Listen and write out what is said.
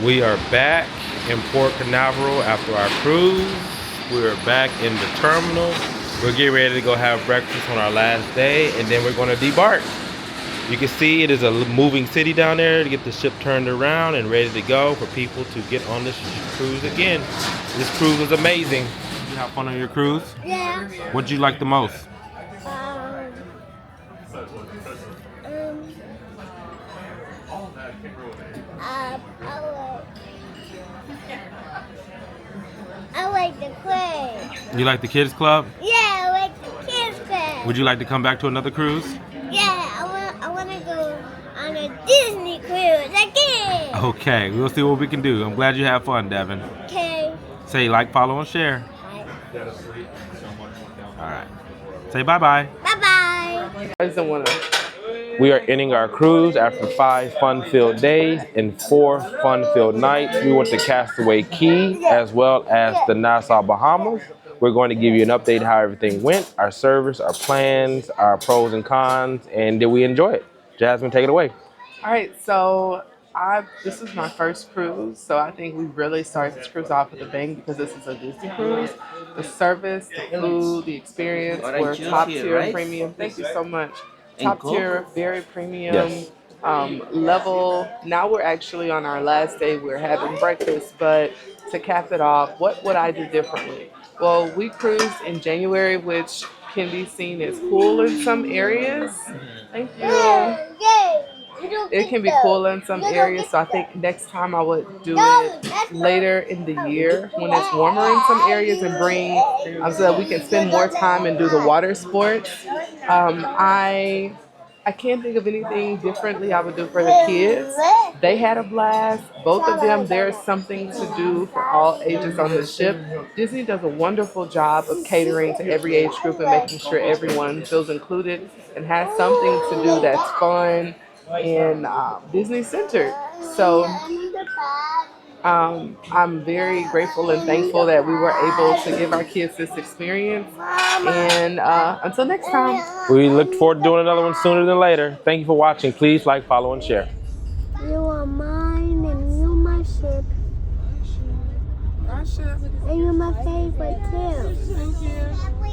We are back in Port Canaveral after our cruise. We are back in the terminal. We're getting ready to go have breakfast on our last day, and then we're going to debark. You can see it is a moving city down there to get the ship turned around and ready to go for people to get on this cruise again. This cruise was amazing. Did you have fun on your cruise? Yeah. What did you like the most? I like the play. You like the kids club? Yeah, I like the kids club. Would you like to come back to another cruise? Yeah, I want to go on a Disney cruise again. Okay, we'll see what we can do. I'm glad you had fun, Devin. Okay. Say like, follow, and share. All right. Say bye-bye. Bye-bye. We are ending our cruise after 5 fun-filled days and 4 fun-filled nights. We went to Castaway Key as well as the Nassau, Bahamas. We're going to give you an update how everything went, our service, our plans, our pros and cons, and did we enjoy it? Jasmine, take it away. All right, so this is my first cruise, so I think we really started this cruise off with a bang because this is a Disney cruise. The service, the food, the experience were top tier and premium. Thank you so much. Top tier, very premium level. Now we're actually on our last day. We're having breakfast, but to cap it off, what would I do differently? Well, we cruised in January, which can be seen as cool in some areas. Thank you. It can be cool in some areas, so I think next time I would do it later in the year when it's warmer in some areas and bring so that we can spend more time and do the water sports. I can't think of anything differently I would do for the kids. They had a blast. Both of them, there's something to do for all ages on the ship. Disney does a wonderful job of catering to every age group and making sure everyone feels included and has something to do that's fun and Disney centered. So I'm very grateful and thankful that we were able to give our kids this experience. And until next time. We look forward to doing another one sooner than later. Thank you for watching. Please like, follow, and share. You are mine and you're my ship. My ship. And you're my favorite too. Thank you.